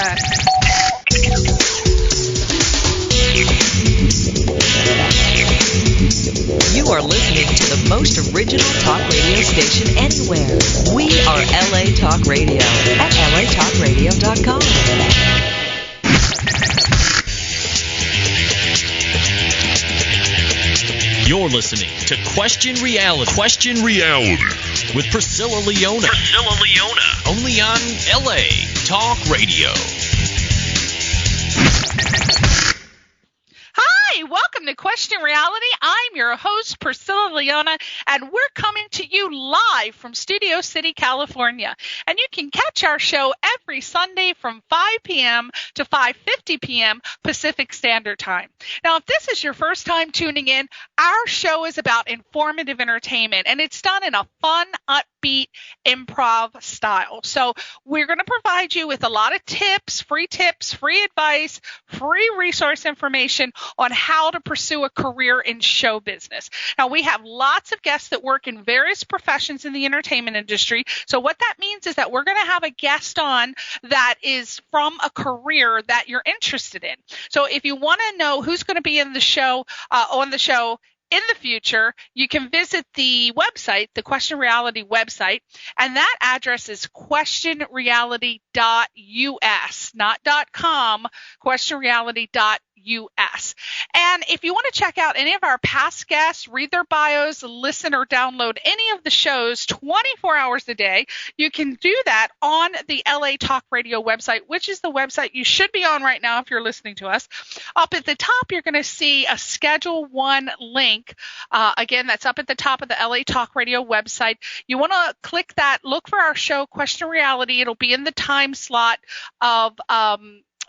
that. You are listening to the most original talk radio station anywhere. We are LA Talk Radio at latalkradio.com. You're listening to Question Reality. Question Reality with Priscilla Leona. Priscilla Leona. Only on LA Talk Radio. Hi, welcome to Question Reality. I'm your host, Priscilla Leona, and we're coming to you live from Studio City, California. And you can catch our show every Sunday from 5 p.m. to 5:50 p.m. Pacific Standard Time. Now, if this is your first time tuning in, our show is about informative entertainment, and it's done in a fun, upbeat improv style. So we're going to provide you with a lot of tips, free advice, free resource information on how to pursue a career in show business. Now, we have lots of guests that work in various professions in the entertainment industry. So what that means is that we're going to have a guest on that is from a career that you're interested in. So if you want to know who's going to be in the show, in the future, you can visit the website, the Question Reality website, and that address is questionreality.us, not .com, questionreality.us. And if you want to check out any of our past guests, read their bios, listen or download any of the shows 24 hours a day, you can do that on the LA Talk Radio website, which is the website you should be on right now if you're listening to us. Up at the top, you're going to see a Schedule 1 link. Again, that's up at the top of the LA Talk Radio website. You want to click that, look for our show, Question Reality. It'll be in the time slot of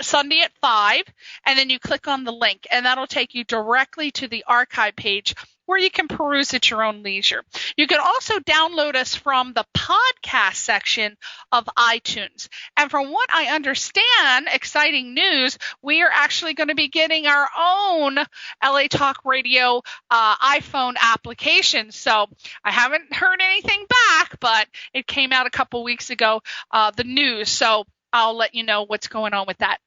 Sunday at 5, and then you click on the link, and that'll take you directly to the archive page where you can peruse at your own leisure. You can also download us from the podcast section of iTunes. And from what I understand, exciting news, we are actually going to be getting our own LA Talk Radio iPhone application. So I haven't heard anything back, but it came out a couple weeks ago, the news. So I'll let you know what's going on with that.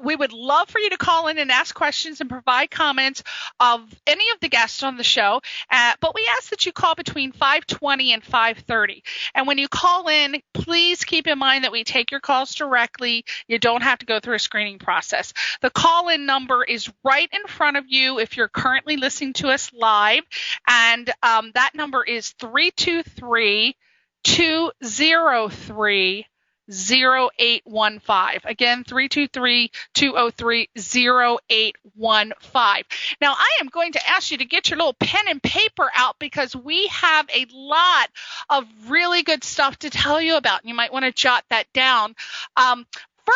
We would love for you to call in and ask questions and provide comments of any of the guests on the show, but we ask that you call between 5:20 and 5:30. And when you call in, please keep in mind that we take your calls directly. You don't have to go through a screening process. The call-in number is right in front of you if you're currently listening to us live, and that number is 323-203-0815. Again, 323-203-0815. Now, I am going to ask you to get your little pen and paper out because we have a lot of really good stuff to tell you about. You might want to jot that down.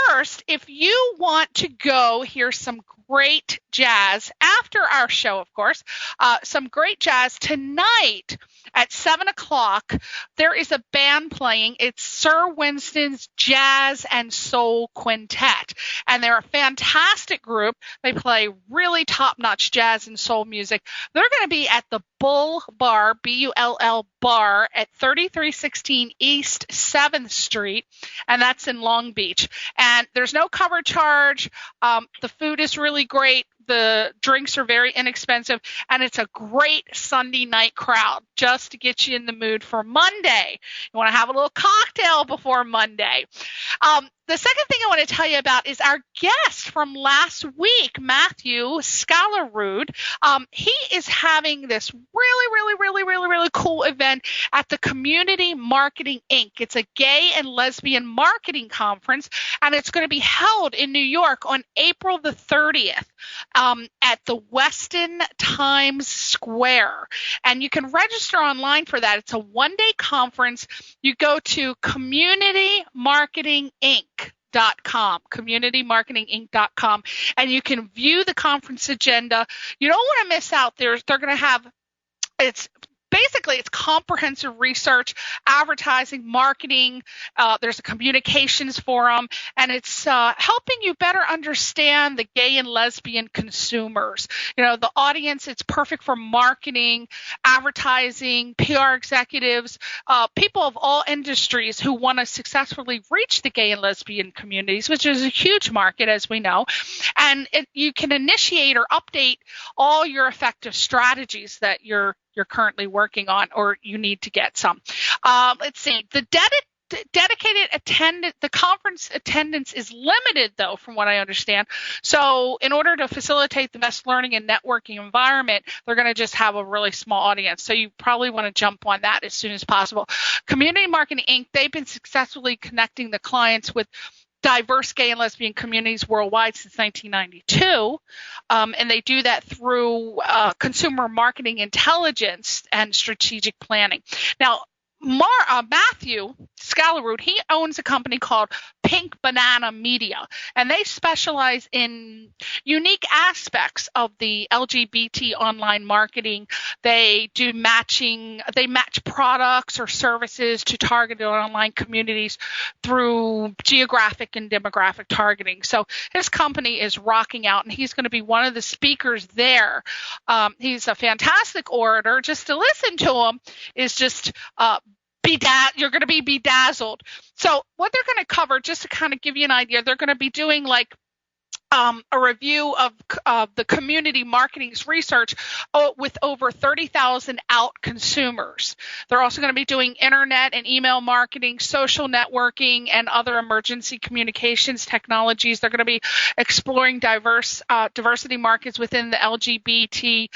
First, if you want to go hear some great jazz after our show, of course, some great jazz tonight at 7 o'clock, there is a band playing. It's Sir Winston's Jazz and Soul Quintet, and they're a fantastic group. They play really top-notch jazz and soul music. They're going to be at the Bull Bar, B-U-L-L Bar, at 3316 East 7th Street, and that's in Long Beach. And there's no cover charge. The food is really great. The drinks are very inexpensive, and it's a great Sunday night crowd just to get you in the mood for Monday. You want to have a little cocktail before Monday. The second thing I want to tell you about is our guest from last week, Matthew Scalarud. He is having this really cool event at the Community Marketing Inc. It's a gay and lesbian marketing conference, and it's going to be held in New York on April the 30th at the Westin Times Square. And you can register online for that. It's a one-day conference. You go to communitymarketinginc.com, and you can view the conference agenda. You don't want to miss out. They're going to have, it's basically it's comprehensive research, advertising, marketing. There's a communications forum, and it's helping you better understand the gay and lesbian consumers. The audience. It's perfect for marketing, advertising, PR executives, people of all industries who want to successfully reach the gay and lesbian communities, which is a huge market, as we know. And you can initiate or update all your effective strategies that you're currently working on, or you need to get some. Let's see. The conference attendance is limited, though, from what I understand. So in order to facilitate the best learning and networking environment, they're going to just have a really small audience. So you probably want to jump on that as soon as possible. Community Marketing Inc., they've been successfully connecting the clients with diverse gay and lesbian communities worldwide since 1992, and they do that through consumer marketing intelligence and strategic planning. Now, Matthew Scalaroot, he owns a company called Pink Banana Media, and they specialize in unique aspects of the LGBT online marketing. They do matching. They match products or services to targeted online communities through geographic and demographic targeting. So his company is rocking out, and he's going to be one of the speakers there. He's a fantastic orator. Just to listen to him is just you're going to be bedazzled. So what they're going to cover, just to kind of give you an idea, they're going to be doing like a review of the community marketing's research with over 30,000 out consumers. They're also going to be doing internet and email marketing, social networking, and other emergency communications technologies. They're going to be exploring diversity markets within the LGBT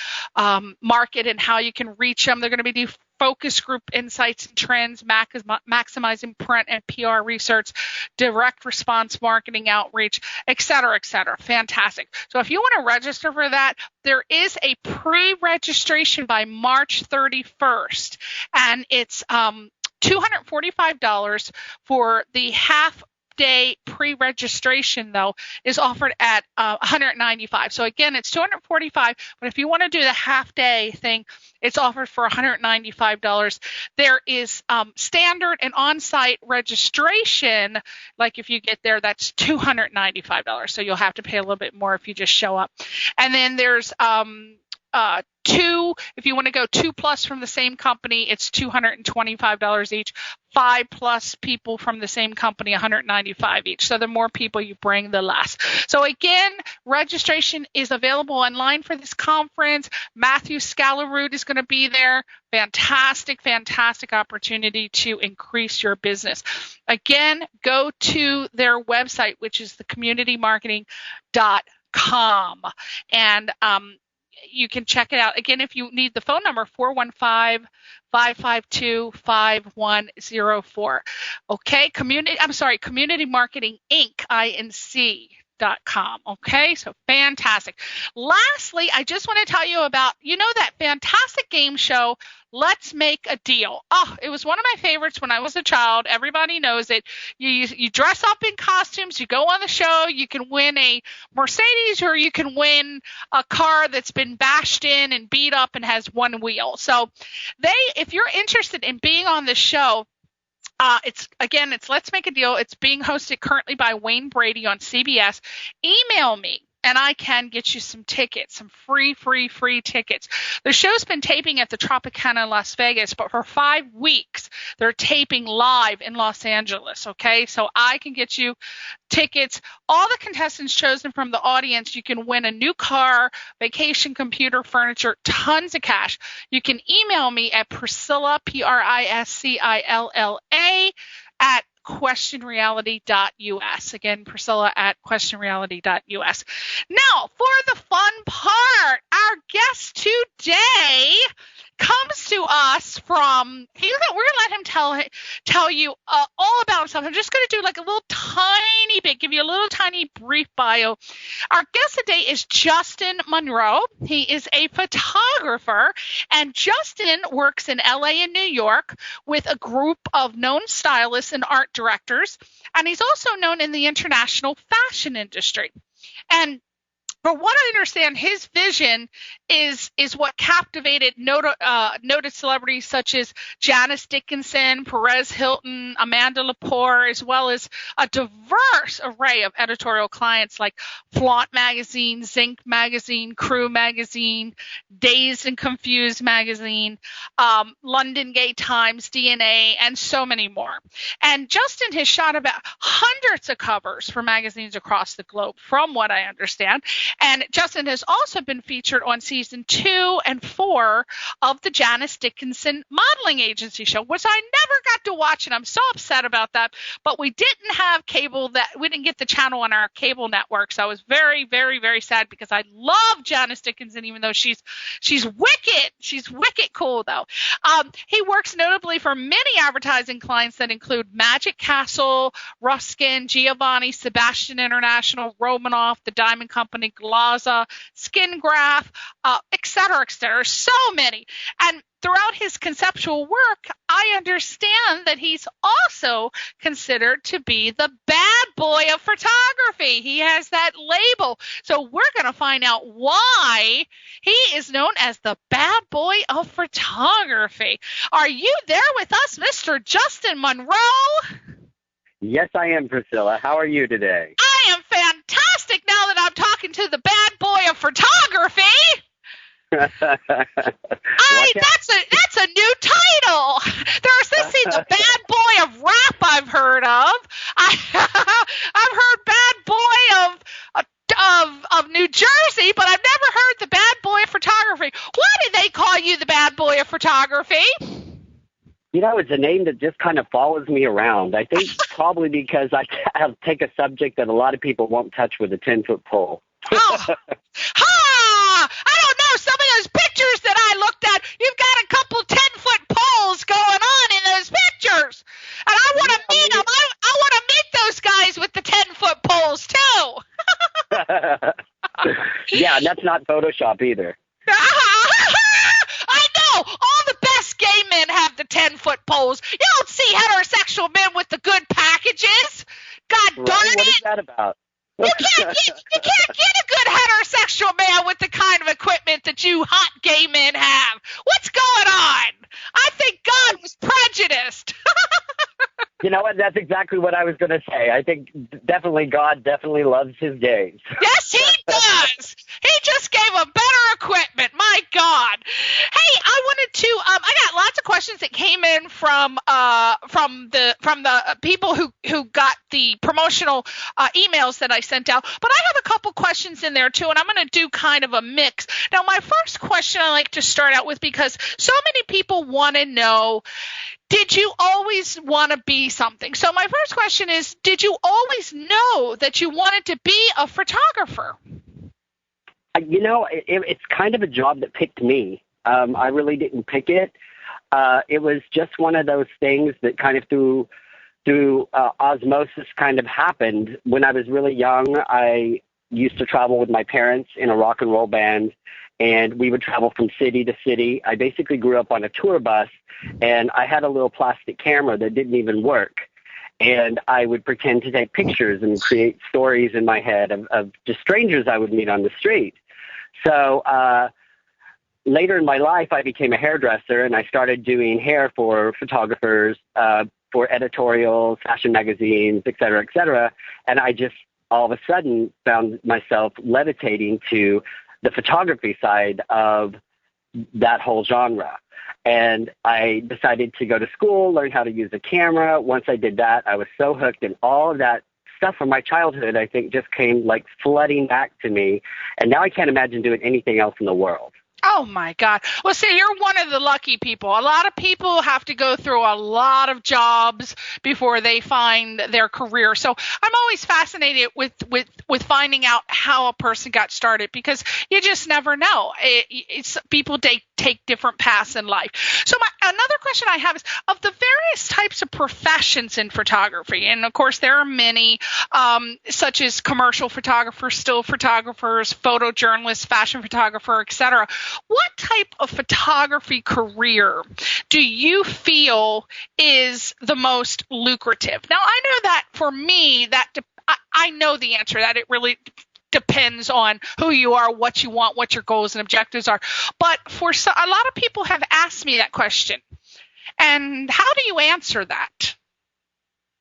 market and how you can reach them. They're going to be doing focus group insights and trends, maximizing print and PR research, direct response marketing outreach, et cetera, et cetera. Fantastic. So if you want to register for that, there is a pre-registration by March 31st, and it's $245 for the half-day pre-registration, though, is offered at $195. So again, it's $245, but if you want to do the half-day thing, it's offered for $195. There is standard and on-site registration. Like if you get there, that's $295. So you'll have to pay a little bit more if you just show up. And then there's if you want to go 2+ from the same company, it's $225 each. 5+ people from the same company, $195 each. So the more people you bring, the less. So again, registration is available online for this conference. Matthew Scalaroot is going to be there. Fantastic, fantastic opportunity to increase your business. Again, go to their website, which is thecommunitymarketing.com. And you can check it out. Again, if you need the phone number, 415-552-5104. Okay, Community Marketing Inc. INC.com. Okay, so fantastic. Lastly, I just want to tell you about, that fantastic game show, Let's Make a Deal. Oh, it was one of my favorites when I was a child. Everybody knows it. You dress up in costumes, you go on the show, you can win a Mercedes, or you can win a car that's been bashed in and beat up and has one wheel. So if you're interested in being on the show, it's Let's Make a Deal. It's being hosted currently by Wayne Brady on CBS. Email me, and I can get you some tickets, some free tickets. The show's been taping at the Tropicana in Las Vegas, but for 5 weeks, they're taping live in Los Angeles, okay? So I can get you tickets. All the contestants chosen from the audience, you can win a new car, vacation, computer, furniture, tons of cash. You can email me at Priscilla, Priscilla, at questionreality.us. Again, Priscilla at questionreality.us. Now, for the fun part, our guest today comes to us from, we're going to let him tell you all about himself. I'm just going to do like a little tiny bit, give you a little tiny brief bio. Our guest today is Justin MONROE. He is a photographer, and Justin works in LA and New York with a group of known stylists and art directors, and he's also known in the international fashion industry. And From what I understand, his vision is what captivated noted celebrities such as Janice Dickinson, Perez Hilton, Amanda Lepore, as well as a diverse array of editorial clients like Flaunt Magazine, Zinc Magazine, Crew Magazine, Dazed and Confused Magazine, London Gay Times, DNA, and so many more. And Justin has shot about hundreds of covers for magazines across the globe, from what I understand. And Justin has also been featured on season 2 and 4 of the Janice Dickinson modeling agency show, which I never got to watch, and I'm so upset about that. But we didn't have cable, we didn't get the channel on our cable network, so I was very, very, very sad because I love Janice Dickinson, even though she's wicked. She's wicked cool, though. He works notably for many advertising clients that include Magic Castle, Ruskin, Giovanni, Sebastian International, Romanoff, the Diamond Company, Glaza, Skin Graph, et cetera, et cetera. So many. And throughout his conceptual work, I understand that he's also considered to be the bad boy of photography. He has that label. So we're going to find out why he is known as the bad boy of photography. Are you there with us, Mr. Justin Monroe? Yes, I am, Priscilla. How are you today? I am fantastic now that I'm talking to the bad boy of photography. That's a new title. There's the bad boy of rap I've heard of. I've heard bad boy of New Jersey, but I've never heard the bad boy of photography. Why do they call you the bad boy of photography? You know, it's a name that just kind of follows me around. I think probably because I'll take a subject that a lot of people won't touch with a 10-foot pole. Oh. I don't know. Some of those pictures that I looked at, you've got a couple 10-foot poles going on in those pictures. And I want to meet them. I want to meet those guys with the 10-foot poles, too. Yeah, and that's not Photoshop either. I know. All the best gay men have the 10-foot poles. You don't see heterosexual men with the good packages. God darn it. What is that about? You can't get a good heterosexual man with the kind of equipment that you hot gay men have. What's going on? I think God was prejudiced. You know what? That's exactly what I was going to say. I think God definitely loves his gays. Yes, he does. He just gave a better equipment. My God. Hey, I wanted to. I got lots of questions that came in from the people who got the promotional emails that I sent out. But I have a couple questions in there too, and I'm going to do kind of a mix. Now, my first question I like to start out with, because so many people want to know, did you always want to be something? So my first question is, did you always know that you wanted to be a photographer? You know, it's kind of a job that picked me. I really didn't pick it. It was just one of those things that kind of through osmosis kind of happened. When I was really young, I used to travel with my parents in a rock and roll band, and we would travel from city to city. I basically grew up on a tour bus, and I had a little plastic camera that didn't even work. And I would pretend to take pictures and create stories in my head of just strangers I would meet on the street. So later in my life, I became a hairdresser, and I started doing hair for photographers, for editorials, fashion magazines, et cetera, et cetera. And I just all of a sudden found myself levitating to the photography side of that whole genre. And I decided to go to school, learn how to use a camera. Once I did that, I was so hooked, and all of that stuff from my childhood, I think, just came like flooding back to me. And now I can't imagine doing anything else in the world. Oh, my God. Well, see, you're one of the lucky people. A lot of people have to go through a lot of jobs before they find their career. So I'm always fascinated with finding out how a person got started, because you just never know. People take different paths in life. So another question I have is, of the various types of professions in photography, and of course there are many, such as commercial photographers, still photographers, photojournalists, fashion photographer, etc. What type of photography career do you feel is the most lucrative? Now, I know that for me, I know the answer, that it really depends on who you are, what you want, what your goals and objectives are. But a lot of people have asked me that question. And how do you answer that?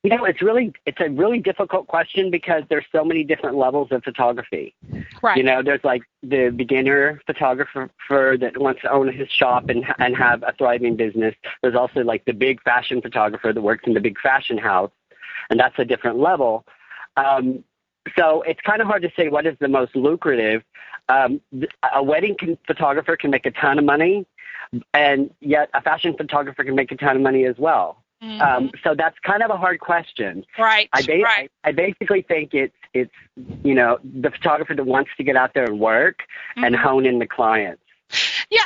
It's a really difficult question because there's so many different levels of photography. Right. There's like the beginner photographer that wants to own his shop and have a thriving business. There's also like the big fashion photographer that works in the big fashion house, and that's a different level. So it's kind of hard to say what is the most lucrative. A wedding photographer can make a ton of money, and yet a fashion photographer can make a ton of money as well. Mm-hmm. So that's kind of a hard question. Right. I basically think it's the photographer that wants to get out there and work and hone in the clients. Yeah.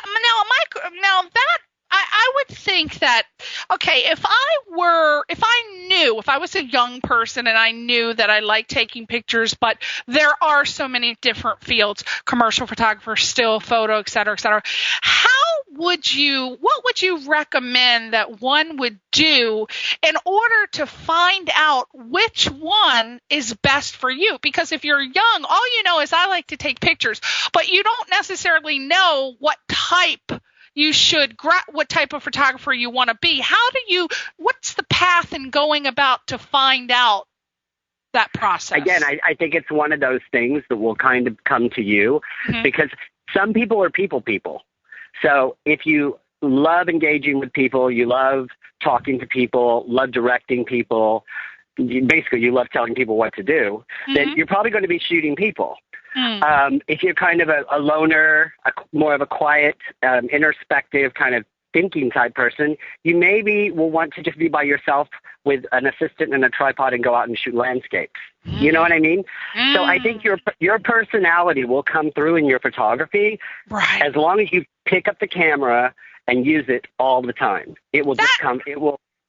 Now that I would think that, okay, if I was a young person and I knew that I like taking pictures, but there are so many different fields, commercial photographer, still photo, et cetera, what would you recommend that one would do in order to find out which one is best for you? Because if you're young, all you know is I like to take pictures, but you don't necessarily know what type of photographer you want to be. What's the path in going about to find out that process? Again, I think it's one of those things that will kind of come to you because some people are people. So if you love engaging with people, you love talking to people, love directing people, you love telling people what to do, then you're probably going to be shooting people. If you're kind of a loner, more of a quiet, introspective kind of thinking type person, you maybe will want to just be by yourself with an assistant and a tripod and go out and shoot landscapes. You know what I mean? So I think your personality will come through in your photography, right, as long as you pick up the camera and use it all the time. It will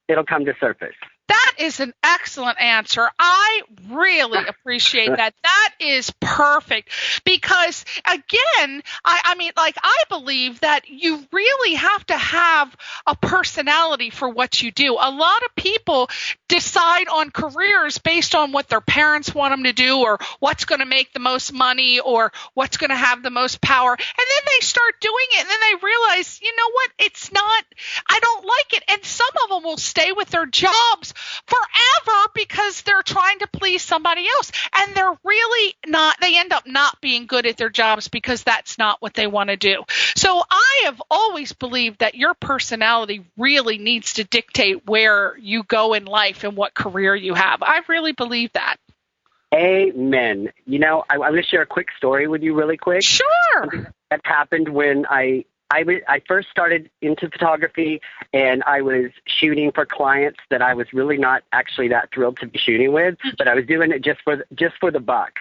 it'll come to surface. That is an excellent answer. I really appreciate that. That is perfect because, again, I believe that you really have to have a personality for what you do. A lot of people decide on careers based on what their parents want them to do or what's going to make the most money or what's going to have the most power. And then they start doing it and then they realize, you know what, I don't like it. And some of them will stay with their jobs forever because they're trying to please somebody else, and they're really not. They end up not being good at their jobs because that's not what they want to do. So I have always believed that your personality really needs to dictate where you go in life and what career you have. I really believe that. Amen. I'm going to share a quick story with you really quick. Sure. Something that happened when I first started into photography, and I was shooting for clients that I was really not actually that thrilled to be shooting with, but I was doing it just for the buck,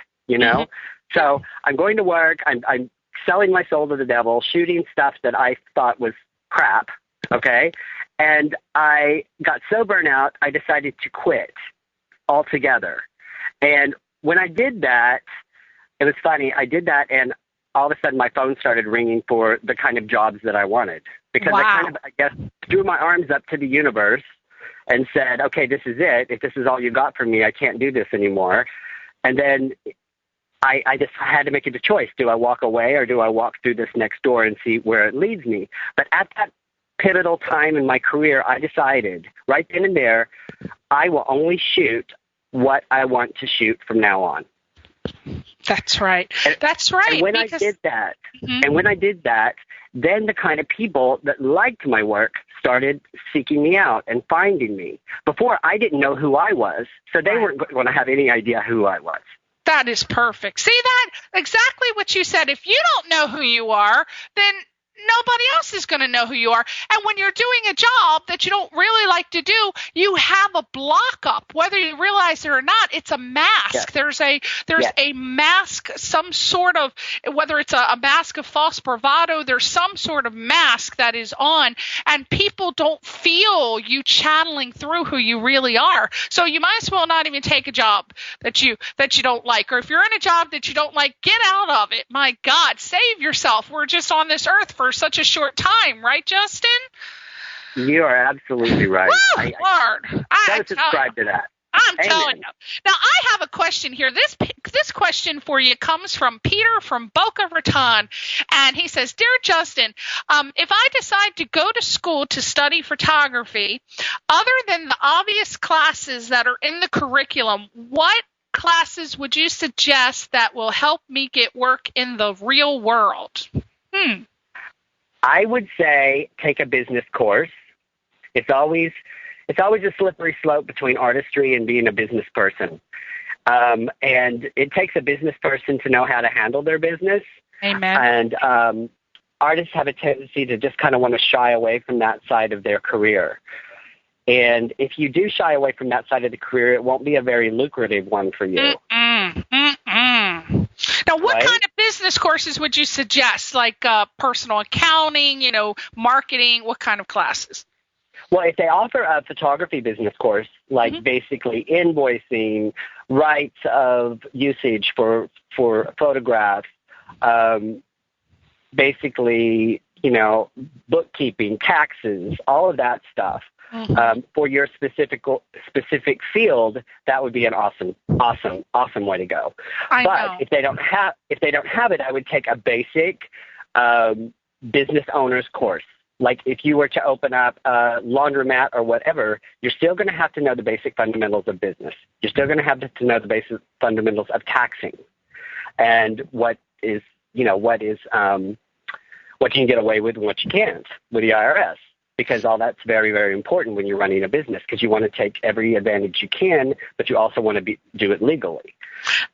So I'm going to work. I'm selling my soul to the devil, shooting stuff that I thought was crap. Okay. And I got so burnt out, I decided to quit altogether. And when I did that, it was funny. I did that, and all of a sudden my phone started ringing for the kind of jobs that I wanted because I guess, threw my arms up to the universe and said, okay, this is it. If this is all you got for me, I can't do this anymore. And then I just had to make a choice. Do I walk away or do I walk through this next door and see where it leads me? But at that pivotal time in my career, I decided right then and there, I will only shoot what I want to shoot from now on. That's right. That's right. And when I did that, then the kind of people that liked my work started seeking me out and finding me. Before, I didn't know who I was, so they weren't going to have any idea who I was. That is perfect. See that? Exactly what you said. If you don't know who you are, then nobody else is going to know who you are. And when you're doing a job that you don't really like to do, you have a block up, whether you realize it or not. It's a mask. Yes. There's a mask, some sort of, whether it's a mask of false bravado, there's some sort of mask that is on, and people don't feel you channeling through who you really are. So you might as well not even take a job that you don't like. Or if you're in a job that you don't like, get out of it. My God, save yourself. We're just on this earth for such a short time, right, Justin? You are absolutely right. Woo, Lord. I subscribe to that. I'm telling you. Now, I have a question here. This question for you comes from Peter from Boca Raton, and he says, Dear Justin, if I decide to go to school to study photography, other than the obvious classes that are in the curriculum, what classes would you suggest that will help me get work in the real world? I would say take a business course. It's always a slippery slope between artistry and being a business person. And it takes a business person to know how to handle their business. Amen. And artists have a tendency to just kind of want to shy away from that side of their career. And if you do shy away from that side of the career, it won't be a very lucrative one for you. Now, what kind of business courses would you suggest? Like personal accounting, marketing, what kind of classes? Well, if they offer a photography business course, like basically invoicing, rights of usage for photographs, basically, bookkeeping, taxes, all of that stuff, for your specific field, that would be an awesome way to go. But if they don't have it, I would take a basic business owner's course. Like if you were to open up a laundromat or whatever, you're still going to have to know the basic fundamentals of business. You're still going to have to know the basic fundamentals of taxing and what you can get away with and what you can't with the IRS, because all that's very, very important when you're running a business, because you want to take every advantage you can, but you also want to do it legally.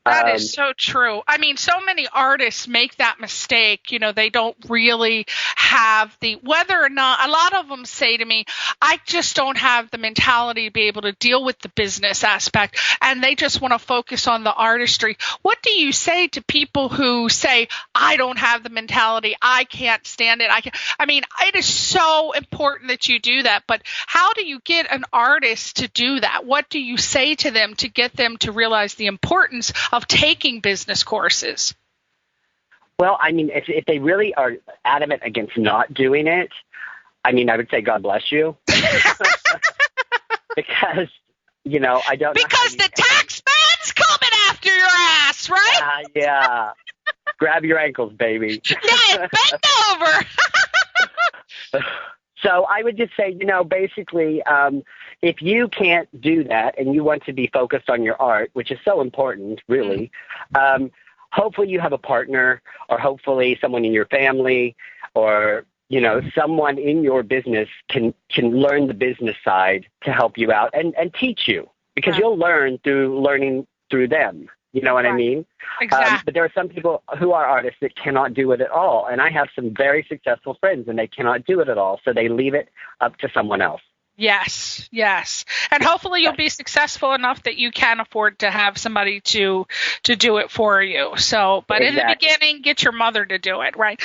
That is so true. I mean, so many artists make that mistake. They don't really have whether or not, a lot of them say to me, I just don't have the mentality to be able to deal with the business aspect, and they just want to focus on the artistry. What do you say to people who say, I don't have the mentality, I can't stand it? It is so important that you do that, but how do you get an artist to do that? What do you say to them to get them to realize the importance of taking business courses? Well, if they really are adamant against not doing it, I would say God bless you. Because, I don't know. Because the tax man's coming after your ass, right? Yeah. Grab your ankles, baby. Yeah, bend over. So I would just say, basically, if you can't do that and you want to be focused on your art, which is so important, really, hopefully you have a partner, or hopefully someone in your family, or, someone in your business can learn the business side to help you out and teach you, because you'll learn through learning through them. You know what I mean? Exactly. But there are some people who are artists that cannot do it at all. And I have some very successful friends, and they cannot do it at all. So they leave it up to someone else. Yes. And hopefully you'll be successful enough that you can afford to have somebody to do it for you. So, but in the beginning, get your mother to do it, right?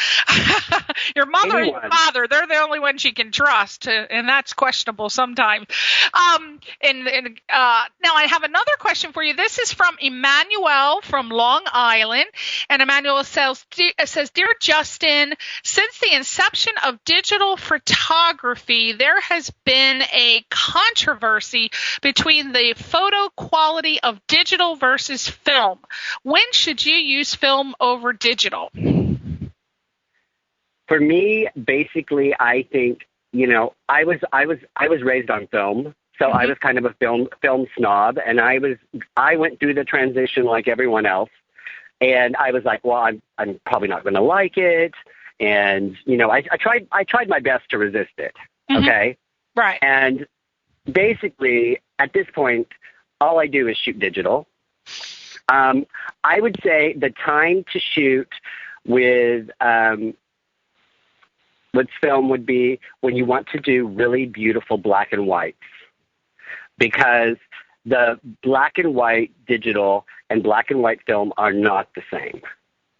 Your mother and your father, they're the only ones you can trust, and that's questionable sometimes. Now I have another question for you. This is from Emmanuel from Long Island, and Emmanuel says, Dear Justin, since the inception of digital photography, there has been a controversy between the photo quality of digital versus film. When should you use film over digital? For me, basically, I think, I was raised on film, so I was kind of a film snob, and I went through the transition like everyone else, and I was like, well, I'm probably not going to like it, and I tried my best to resist it. Okay. Right. And basically, at this point, all I do is shoot digital. I would say the time to shoot with film would be when you want to do really beautiful black and whites, because the black and white digital and black and white film are not the same.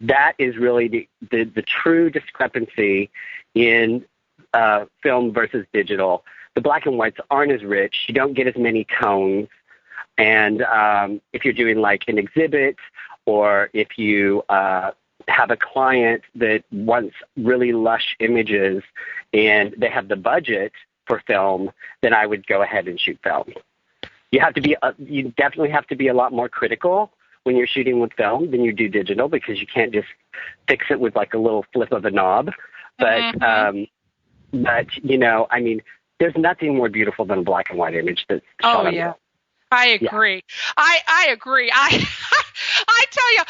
That is really the true discrepancy in film versus digital. The black and whites aren't as rich. You don't get as many tones. And if you're doing like an exhibit, or if you have a client that wants really lush images and they have the budget for film, then I would go ahead and shoot film. you definitely have to be a lot more critical when you're shooting with film than you do digital, because you can't just fix it with like a little flip of a knob. But I mean, there's nothing more beautiful than a black and white image that's shot on film. I agree. Yeah. I agree. I tell you,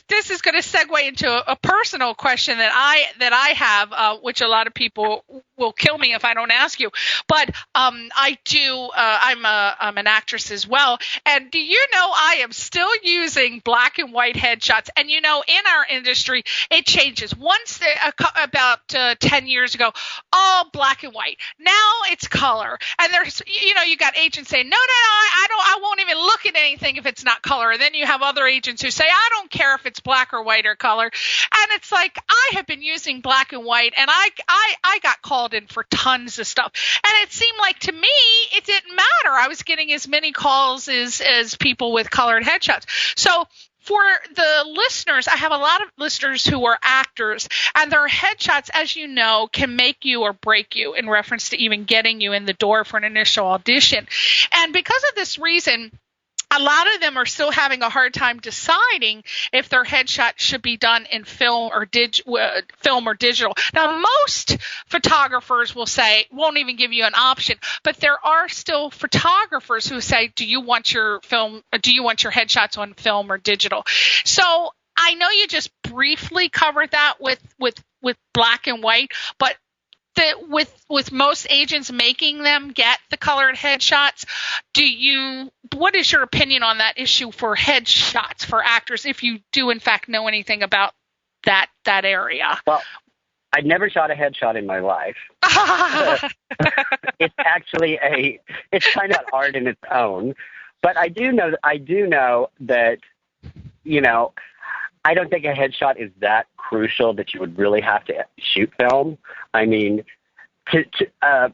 this is going to segue into a personal question that I have, which a lot of people will kill me if I don't ask you. But I do. I'm an actress as well. And do you know I am still using black and white headshots? And in our industry, it changes. Once about 10 years ago, all black and white. Now it's color. And there's you got agents saying no, I won't even look at anything if it's not color. And then you have other agents who say, I don't care if it's black or white or color. And it's like, I have been using black and white, and I got called in for tons of stuff. And it seemed like to me, it didn't matter. I was getting as many calls as people with colored headshots. So for the listeners, I have a lot of listeners who are actors, and their headshots, as you know, can make you or break you in reference to even getting you in the door for an initial audition. And because of this reason, a lot of them are still having a hard time deciding if their headshot should be done in film or digital. Now, most photographers won't even give you an option, but there are still photographers who say, do you want your headshots on film or digital? So I know you just briefly covered that with black and white, but with most agents making them get the colored headshots, what is your opinion on that issue for headshots for actors, if you do in fact know anything about that area? Well, I've never shot a headshot in my life. It's actually it's kind of art in its own. But I do know that, I don't think a headshot is that crucial that you would really have to shoot film. I mean, a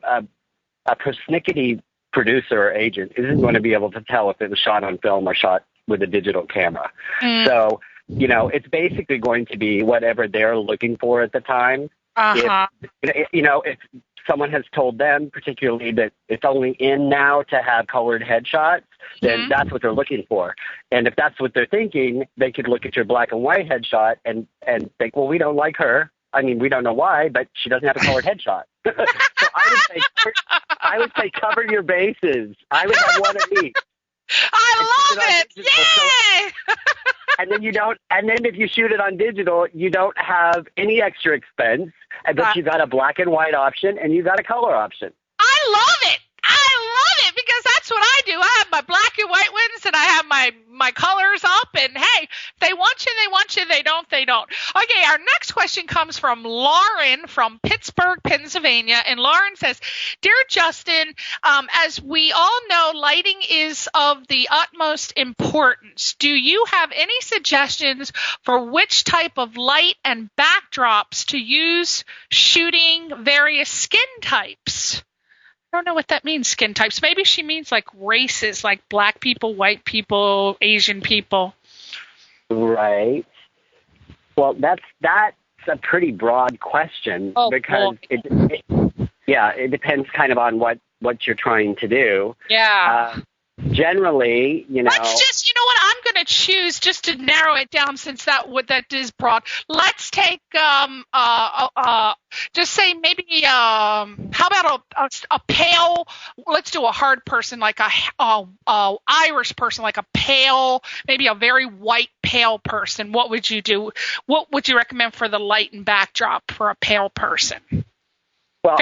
persnickety producer or agent isn't going to be able to tell if it was shot on film or shot with a digital camera. So, it's basically going to be whatever they're looking for at the time. If someone has told them particularly that it's only in now to have colored headshots, then that's what they're looking for. And if that's what they're thinking, they could look at your black and white headshot and think, well, we don't like her. I mean, we don't know why, but she doesn't have a colored headshot. So I would say cover your bases. I would have one of each. I love it. Yay! And then if you shoot it on digital, you don't have any extra expense, but you got a black and white option and you got a color option. I love it. Because that's what I do. I have my black and white ones, and I have my colors up, and hey, if they want you, they want you. They don't, they don't. Okay, our next question comes from Lauren from Pittsburgh, Pennsylvania, and Lauren says, Dear Justin, as we all know, lighting is of the utmost importance. Do you have any suggestions for which type of light and backdrops to use shooting various skin types? I don't know what that means, skin types. Maybe she means like races, like black people, white people, Asian people. Right. Well, that's a pretty broad question because it depends kind of on what you're trying to do. Yeah. Generally, let's just, what I'm going to choose just to narrow it down, since that is broad. Let's take just say maybe how about a pale? Let's do a hard person, like a Irish person, like a pale, maybe a very white pale person. What would you do? What would you recommend for the light and backdrop for a pale person? Well,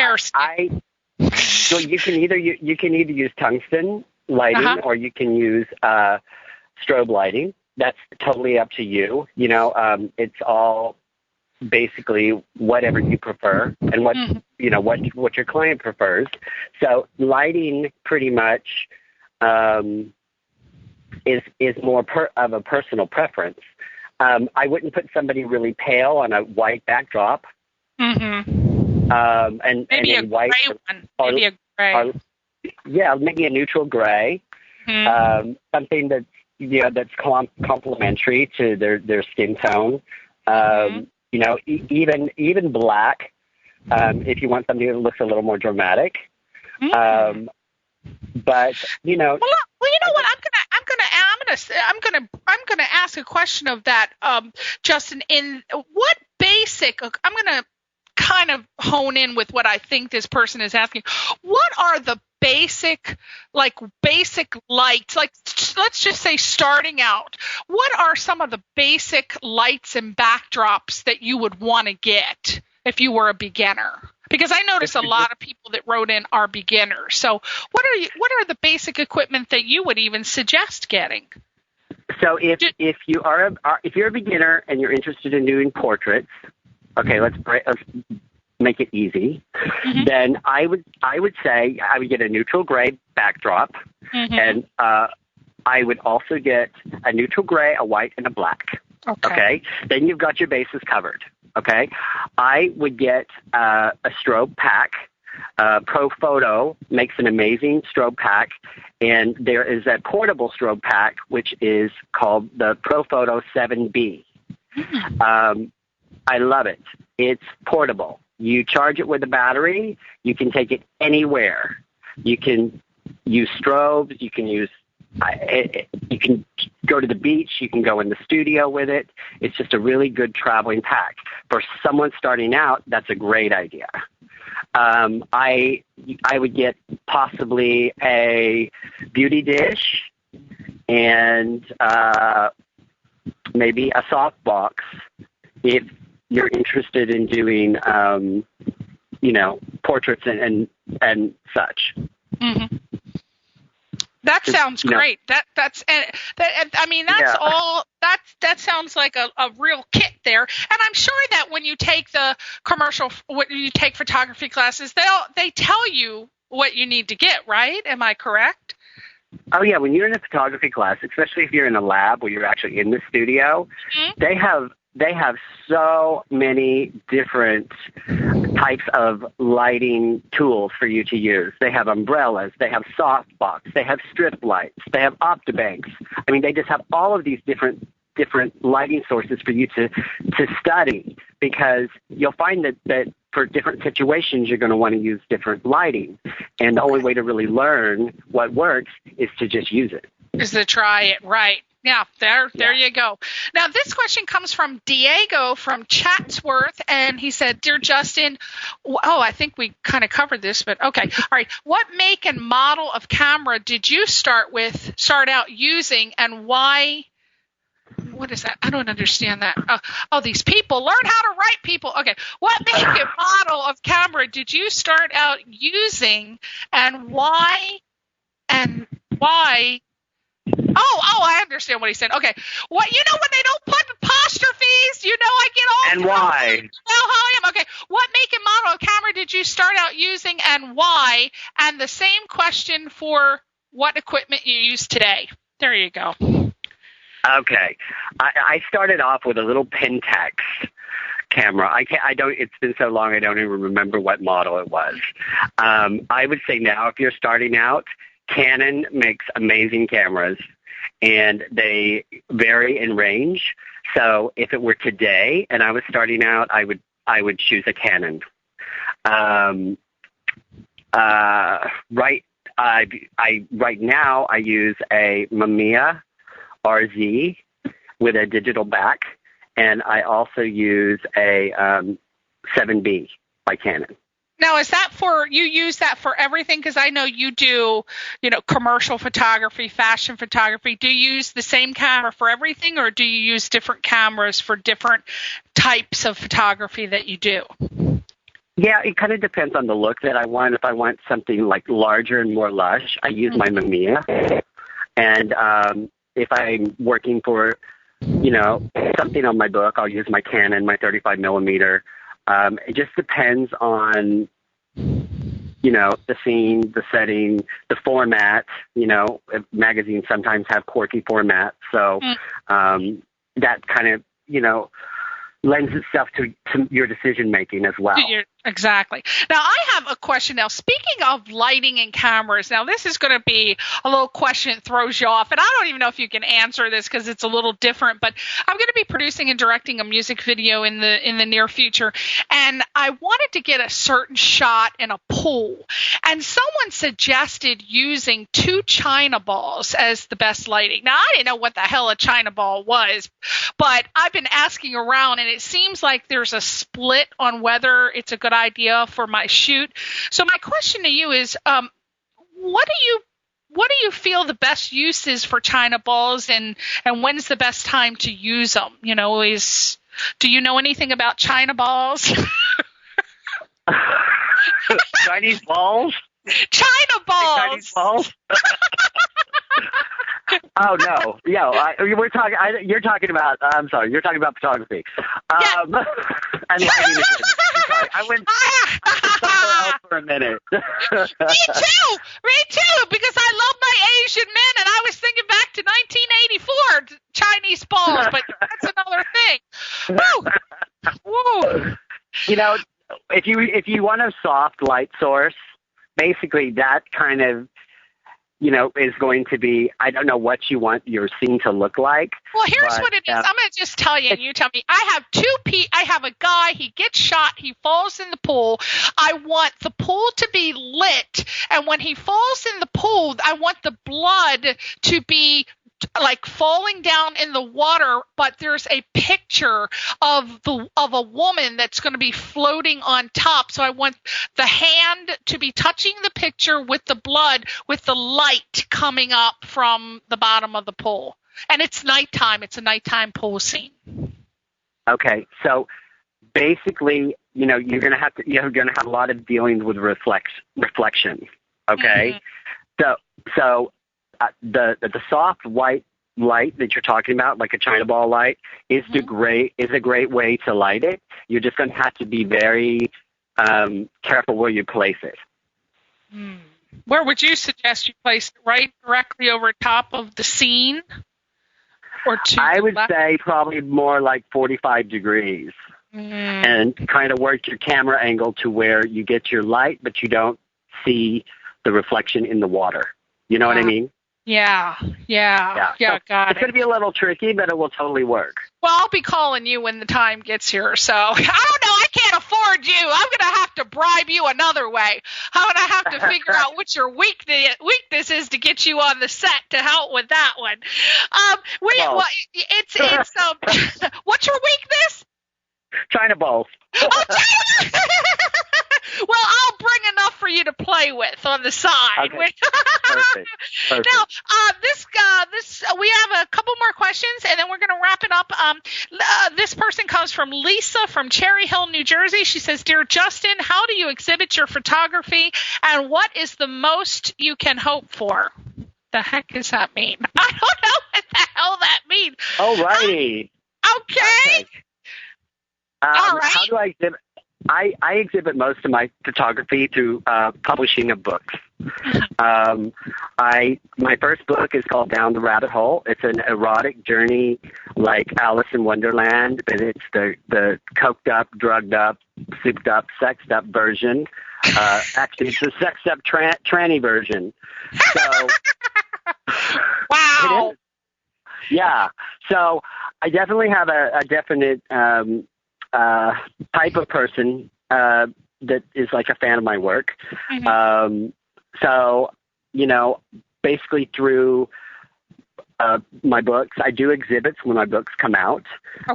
so you can either use tungsten lighting or you can use strobe lighting. That's totally up to you. It's all basically whatever you prefer and what your client prefers. So lighting pretty much is more of a personal preference. I wouldn't put somebody really pale on a white backdrop. And maybe and a white gray one. Maybe a gray. Maybe a neutral gray. Something that's complementary to their skin tone. Even black. If you want something that looks a little more dramatic. But you know, Well, you know what? I'm gonna ask a question of that, Justin. In what basic? I'm gonna kind of hone in with what I think this person is asking. What are the basic lights? Like, let's just say starting out. What are some of the basic lights and backdrops that you would want to get if you were a beginner? Because I notice a lot of people that wrote in are beginners. So what are the basic equipment that you would even suggest getting? So if you're a beginner and you're interested in doing portraits, okay, let's make it easy. Mm-hmm. Then I would say I would get a neutral gray backdrop, mm-hmm. and I would also get a neutral gray, a white, and a black. Okay. Then you've got your bases covered. Okay, I would get a strobe pack. Pro Photo makes an amazing strobe pack, and there is a portable strobe pack which is called the Pro Photo 7B. I love it. It's portable. You charge it with a battery. You can take it anywhere. You can use strobes. You can go to the beach. You can go in the studio with it. It's just a really good traveling pack. For someone starting out, that's a great idea. I would get possibly a beauty dish and maybe a softbox if you're interested in doing, portraits and such. Mm-hmm. That sounds great. That sounds like a real kit there. And I'm sure that when you take photography classes, they tell you what you need to get, right? Am I correct? Oh yeah, when you're in a photography class, especially if you're in a lab where you're actually in the studio, mm-hmm. They have so many different types of lighting tools for you to use. They have umbrellas, they have softbox, they have strip lights, they have Optibanks. I mean, they just have all of these different lighting sources for you to study, because you'll find that for different situations you're going to want to use different lighting. And the only way to really learn what works is to just use it. Is to try it, right. Yeah, there you go. Now, this question comes from Diego from Chatsworth, and he said, Dear Justin, I think we kind of covered this, but okay. All right. What make and model of camera did you start out using, and why? What is that? I don't understand that. These people. Learn how to write, people. Okay. What make and model of camera did you start out using, and why? And why? I understand what he said. Okay. When they don't put apostrophes, I get all. And why? You know how I am. Okay. What make and model of camera did you start out using, and why? And the same question for what equipment you use today. There you go. Okay. I started off with a little Pentax camera. It's been so long I don't even remember what model it was. I would say now, if you're starting out, Canon makes amazing cameras, and they vary in range. So if it were today and I was starting out, I would choose a Canon. Right now I use a Mamiya RZ with a digital back, and I also use a 7B by Canon. Now, is that you use that for everything? Because I know you do, commercial photography, fashion photography. Do you use the same camera for everything, or do you use different cameras for different types of photography that you do? Yeah, it kind of depends on the look that I want. If I want something like larger and more lush, I use my Mamiya. And if I'm working for, something on my book, I'll use my Canon, my 35 millimeter. It just depends on, the scene, the setting, the format. Magazines sometimes have quirky formats. So that kind of, lends itself to your decision making as well. Exactly. Now, I have a question now. Speaking of lighting and cameras, now this is going to be a little question that throws you off, and I don't even know if you can answer this because it's a little different, but I'm going to be producing and directing a music video in the near future, and I wanted to get a certain shot in a pool, and someone suggested using 2 China balls as the best lighting. Now, I didn't know what the hell a China ball was, but I've been asking around, and it seems like there's a split on whether it's a good idea for my shoot. So my question to you is, what do you feel the best use is for China balls, and when's the best time to use them? You know, do you know anything about China balls? Chinese balls? China balls. Chinese balls? Oh no! Yeah, we're talking. You're talking about. I'm sorry. You're talking about photography. Yeah. And lighting. I'm sorry. I went somewhere else for a minute. Me too. Because I love my Asian men, and I was thinking back to 1984 Chinese balls, but that's another thing. Woo. Woo. You know, if you want a soft light source, basically that kind of, you know, is going to be, I don't know what you want your scene to look like. Well, here's what it is. I'm going to just tell you, and you tell me. I have a guy, he gets shot, he falls in the pool. I want the pool to be lit, and when he falls in the pool, I want the blood to be like falling down in the water, but there's a picture of a woman that's going to be floating on top. So I want the hand to be touching the picture with the blood, with the light coming up from the bottom of the pool. And it's nighttime. It's a nighttime pool scene. Okay. So basically, you know, you're going to have a lot of dealings with reflection. Okay. Mm-hmm. So the soft white light that you're talking about, like a China ball light, is a great way to light it. You're just going to have to be very careful where you place it. Where would you suggest you place it? Right directly over top of the scene, or I would say probably more like 45 degrees, and kind of work your camera angle to where you get your light, but you don't see the reflection in the water. You know what I mean? Yeah, so got it. It's going to be a little tricky, but it will totally work. Well, I'll be calling you when the time gets here. So I don't know. I can't afford you. I'm going to have to bribe you another way. I'm going to have to figure out what your weakness is to get you on the set to help with that one. What's your weakness? China balls. Oh, China! Well, I'll bring enough for you to play with on the side. Okay. Perfect. Now, we have a couple more questions, and then we're going to wrap it up. This person comes from Lisa from Cherry Hill, New Jersey. She says, "Dear Justin, how do you exhibit your photography, and what is the most you can hope for?" The heck does that mean? I don't know what the hell that means. All righty. Okay. All right. How do I exhibit? I exhibit most of my photography through publishing of books. My first book is called Down the Rabbit Hole. It's an erotic journey like Alice in Wonderland, but it's the coked up, drugged up, souped up, sexed up version. Actually, it's the sexed up tranny version. So, wow. Yeah. So I definitely have a definite type of person that is like a fan of my work. So, you know, basically through my books, I do exhibits when my books come out,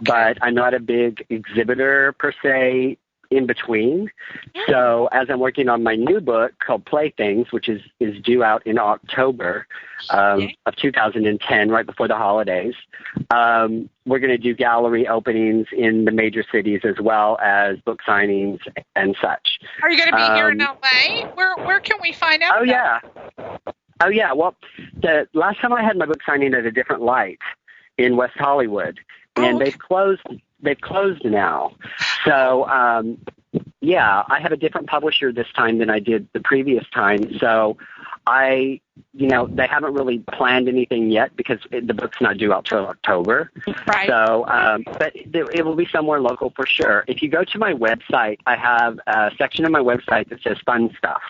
but I'm not a big exhibitor per se in between. So as I'm working on my new book called Playthings, which is due out in October of 2010, right before the holidays, we're going to do gallery openings in the major cities as well as book signings and such. Are you going to be here in LA? Where can we find out? Oh yeah. Well, the last time I had my book signing at a different light in West Hollywood, and they've closed now. So Yeah, I have a different publisher this time than I did the previous time. So they haven't really planned anything yet because the book's not due out till October. Right. So, but it will be somewhere local for sure. If you go to my website, I have a section of my website that says fun stuff.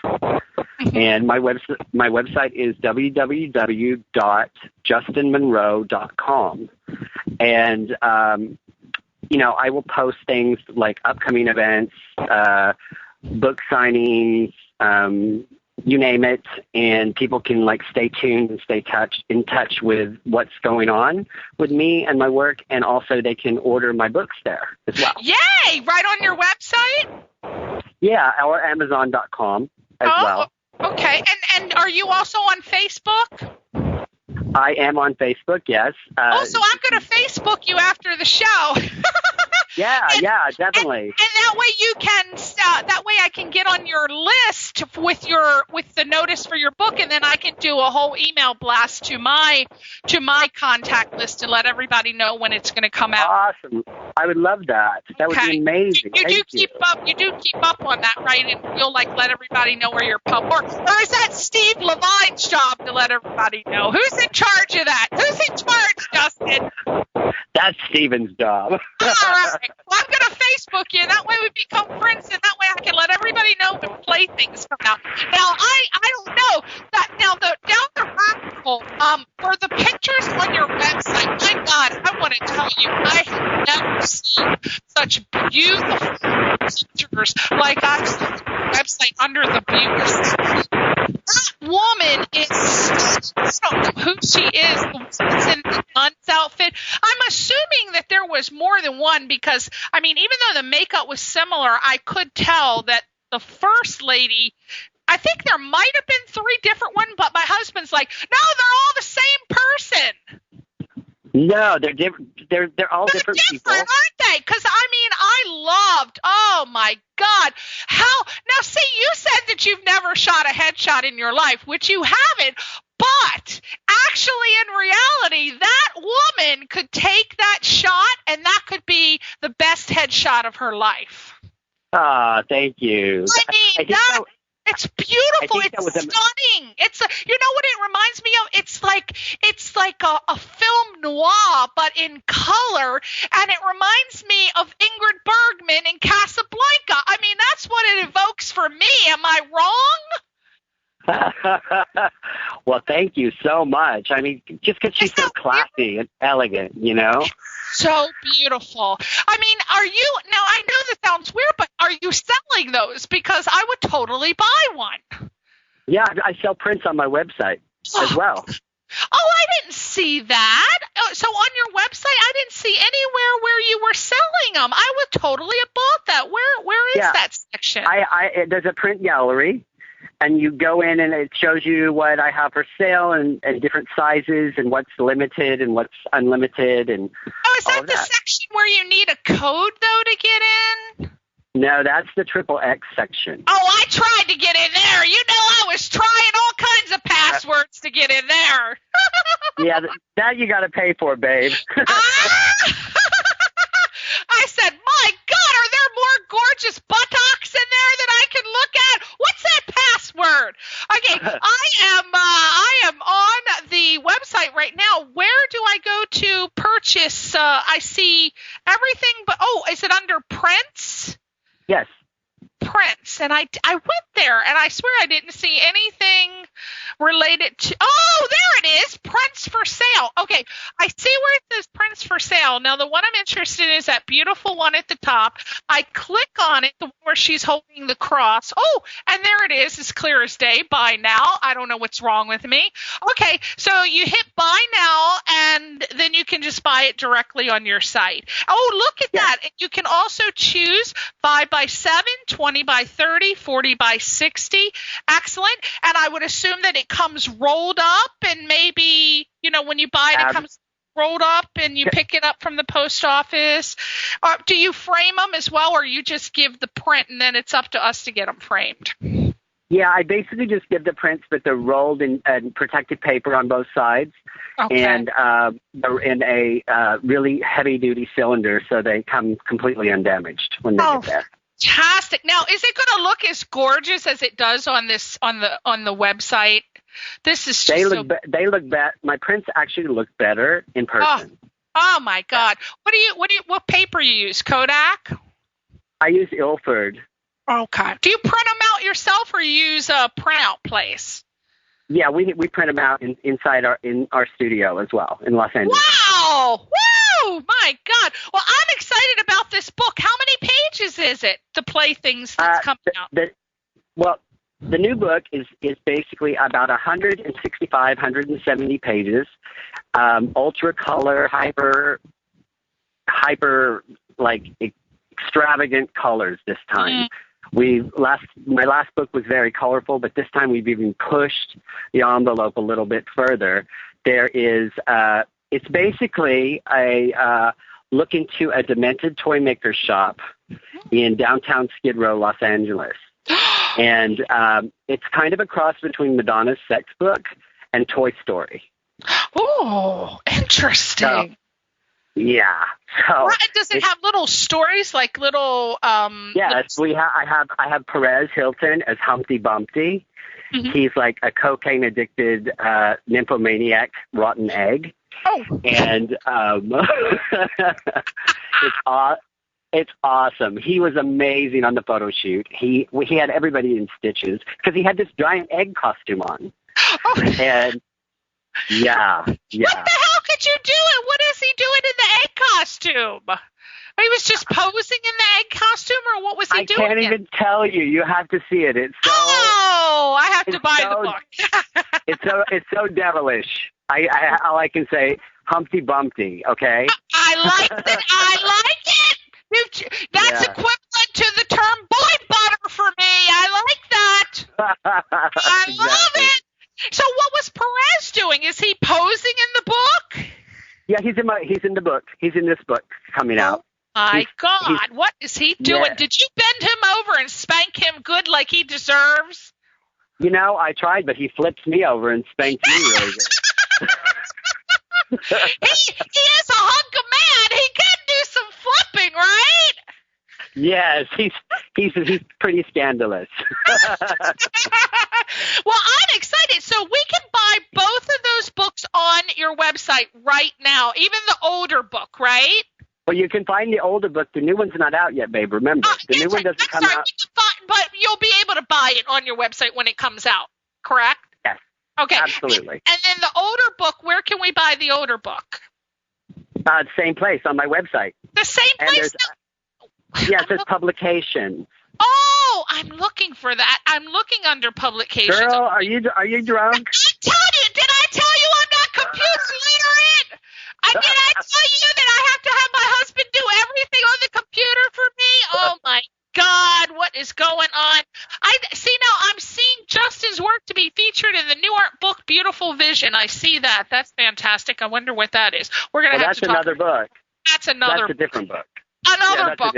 And my website is www.justinmonroe.com. And, I will post things like upcoming events, book signings, you name it, and people can stay tuned and stay in touch with what's going on with me and my work, and also they can order my books there as well. Yay! Right on your website? Yeah, or Amazon.com as well. Okay, and are you also on Facebook? I am on Facebook, yes. So I'm going to Facebook you after the show. Yeah, definitely. And that way you can, that way I can get on your list with the notice for your book, and then I can do a whole email blast to my contact list to let everybody know when it's going to come out. Awesome. I would love that. That would be amazing. You do keep up on that, right? And you'll let everybody know where you're published. Or is that Steve Levine's job to let everybody know? Who's in charge of that? Who's in charge, Justin? That's Steven's job. All right. Well, I'm going to Facebook you. That way we become friends, and that way I can let everybody know when playthings come out. Now, I don't know that down the rabbit hole, for the pictures on your website, my God, I want to tell you, I have never seen such beautiful pictures like I've seen on your website under the beauty. That woman is, I don't know who she is, the one that's in the nun's outfit. I'm assuming that there was more than one because, even though the makeup was similar, I could tell that the first lady, I think there might have been 3 different ones, but my husband's like, no, they're all the same person. No, they're different. They're all different people, aren't they? Because I loved. Oh my God! Now? See, you said that you've never shot a headshot in your life, which you haven't. But actually, in reality, that woman could take that shot, and that could be the best headshot of her life. Thank you. It's beautiful. It's stunning. It's you know what it reminds me of? It's like a film noir, but in color, and it reminds me of Ingrid Bergman in Casablanca. That's what it evokes for me. Am I wrong? Well, thank you so much. Just because she's so classy and elegant, So beautiful. Are you, now I know this sounds weird, but are you selling those? Because I would totally buy one. Yeah, I sell prints on my website as well. Oh, I didn't see that. So on your website, I didn't see anywhere where you were selling them. I would totally have bought that. Where is that section? There's a print gallery. And you go in and it shows you what I have for sale and different sizes and what's limited and what's unlimited and is that the section where you need a code, though, to get in? No, that's the XXX section. Oh, I tried to get in there. I was trying all kinds of passwords to get in there. Yeah, that you got to pay for, babe. I said, my God, are there more gorgeous buttocks in there that I can look at? What's that password? Okay, I am on the website right now. Where do I go to purchase? I see everything, but is it under prints? Yes. Prints, and I went there, and I swear I didn't see anything related to. Oh, there it is, prints for sale. Okay, I see where it says prints for sale. Now, the one I'm interested in is that beautiful one at the top. I click on it, the one where she's holding the cross. Oh, and there it is, as clear as day. Buy now. I don't know what's wrong with me. Okay, so you hit buy now, and then you can just buy it directly on your site. Oh, look at that. You can also choose 5x7, 20 by 30, 40 by 60. Excellent. And I would assume that it comes rolled up, and maybe, when you buy it, it comes rolled up and you pick it up from the post office. Do you frame them as well, or you just give the print and then it's up to us to get them framed? Yeah, I basically just give the prints, but they're rolled in protected paper on both sides, and they're in a really heavy-duty cylinder, so they come completely undamaged when they get there. fantastic. Now, is it going to look as gorgeous as it does on the website? This is just they look better. My prints actually look better in person. Oh my God! What paper you use? Kodak? I use Ilford. Okay. Do you print them out yourself, or you use a printout place? Yeah, we print them out inside our studio as well in Los Angeles. Wow! Woo! My God! Well, I'm excited about this book. How many pages is it? The Playthings that's coming out. The new book is basically about 165, 170 pages, ultra color, hyper like extravagant colors this time. My last book was very colorful, but this time we've even pushed the envelope a little bit further. There is it's basically a look into a demented toy maker shop in downtown Skid Row, Los Angeles. And it's kind of a cross between Madonna's sex book and Toy Story. Oh, interesting. Yeah. So does it have little stories, like little? Yes, I have Perez Hilton as Humpty Bumpty. Mm-hmm. He's like a cocaine addicted nymphomaniac, rotten egg. Oh. And it's awesome. He was amazing on the photo shoot. He had everybody in stitches because he had this giant egg costume on. Oh. And yeah. What the hell could you do it? What is he doing in the egg costume? He was just posing in the egg costume, or what was he doing? I can't even tell you. You have to see it. It's so. Oh, I have to buy the book. it's so devilish. All I can say, Humpty Bumpty. Okay. I like it. I like it. That's equivalent to the term boy butter for me. I like that. I love it. So what was Perez doing? Is he posing in the book? Yeah, he's in the book. He's in this book coming out. My God, what is he doing? Yeah. Did you bend him over and spank him good like he deserves? You know, I tried, but he flips me over and spanks me really good. He is a hunk of man. He can do some flipping, right? Yes, he's pretty scandalous. Well, I'm excited. So we can buy both of those books on your website right now, even the older book, right? Well, you can find the older book. The new one's not out yet, babe. Remember, the new one doesn't come out. But you'll be able to buy it on your website when it comes out, correct? Yes. Okay. Absolutely. And then the older book, where can we buy the older book? Same place, on my website. The same place? Yes, there's publications. Oh, I'm looking for that. I'm looking under publications. Girl, are you drunk? I'm telling you, did I tell you I'm not computer literate? Did I tell you that I have to have my husband do everything on the computer for me? Oh my God, what is going on? I see now. I'm seeing Justin's work to be featured in the new art book, Beautiful Vision. I see that. That's fantastic. I wonder what that is. We're gonna have to talk. That's another book. That's a different book. Another book.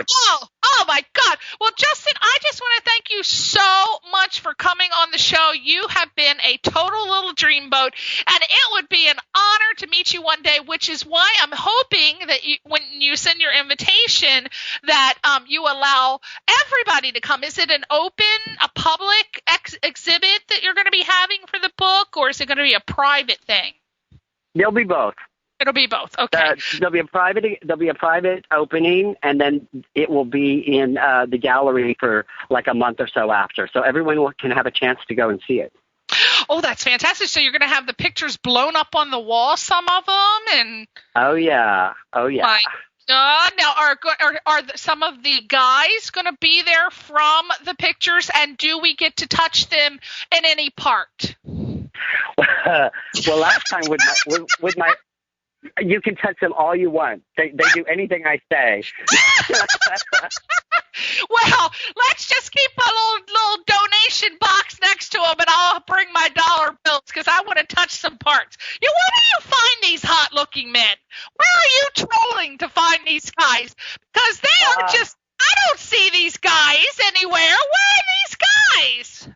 Oh my God. Well, Justin, I just want to thank you so much for coming on the show. You have been a total little dreamboat, and it would be an honor to meet you one day, which is why I'm hoping that when you send your invitation, that you allow everybody to come. Is it an public exhibit that you're going to be having for the book, or is it going to be a private thing? There'll be both. It'll be both. Okay. There'll be a private opening, and then it will be in the gallery for like a month or so after. So everyone can have a chance to go and see it. Oh, that's fantastic. So you're going to have the pictures blown up on the wall, some of them, and Oh yeah. My God. Now, are some of the guys going to be there from the pictures, and do we get to touch them in any part? Well, last time with my you can touch them all you want. They do anything I say. Well, let's just keep a little donation box next to them, and I'll bring my dollar bills because I want to touch some parts. Where do you find these hot-looking men? Where are you trolling to find these guys? Because they are just, I don't see these guys anywhere. Where are these guys?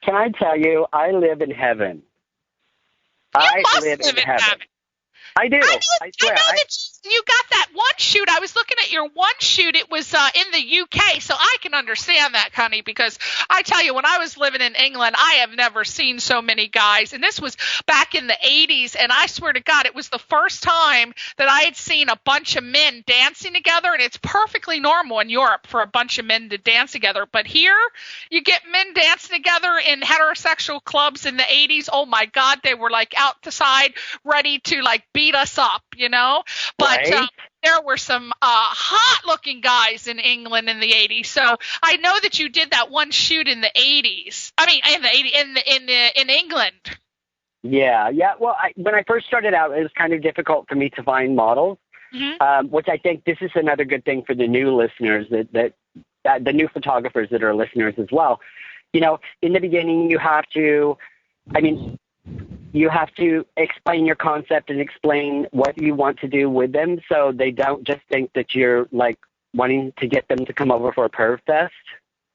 Can I tell you, I live in heaven. You must live in heaven. I do. I swear. I know that you got that one shoot. I was looking at your one shoot. It was in the UK, so I can understand that, Connie, because I tell you, when I was living in England, I have never seen so many guys. And this was back in the 80s. And I swear to God, it was the first time that I had seen a bunch of men dancing together. And it's perfectly normal in Europe for a bunch of men to dance together. But here, you get men dancing together in heterosexual clubs in the 80s. Oh, my God, they were like out the side, ready to like beat us up, you know? But Right. there were some hot-looking guys in England in the 80s. So I know that you did that one shoot in the 80s. I mean, in the 80s, in England. Yeah. Well, when I first started out, it was kind of difficult for me to find models, which I think this is another good thing for the new listeners, that the new photographers that are listeners as well. You know, in the beginning, you have to explain your concept and explain what you want to do with them, so they don't just think that you're like wanting to get them to come over for a perv fest.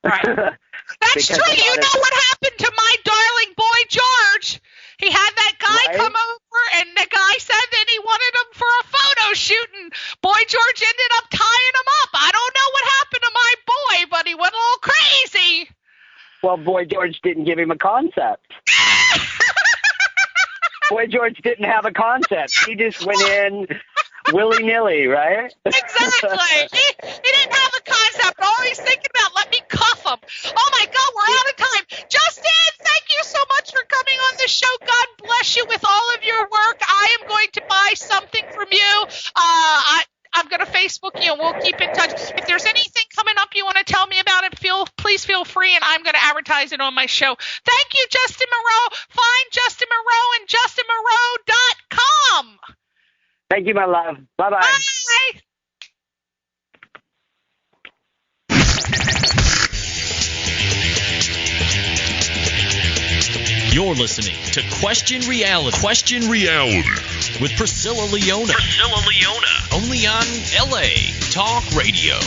Right. That's true. You know what happened to my darling boy George? He had that guy come over, and the guy said that he wanted him for a photo shoot, and boy George ended up tying him up. I don't know what happened to my boy, but he went a little crazy. Well, boy George didn't give him a concept. Boy George didn't have a concept. He just went in willy-nilly, right? Exactly. He didn't have a concept. All he's thinking about, let me cuff him. Oh, my God, we're out of time. Justin, thank you so much for coming on the show. God bless you with all of your work. I am going to buy something from you. I'm going to Facebook you, and we'll keep in touch. If there's anything coming up you want to tell me about it, please feel free, and I'm going to advertise it on my show. Thank you, Justin Moreau. Find Justin Moreau and justinmoreau.com. Thank you, my love. Bye-bye. Bye. You're listening to Question Reality. Question Reality with Priscilla Leona. Only on LA Talk Radio.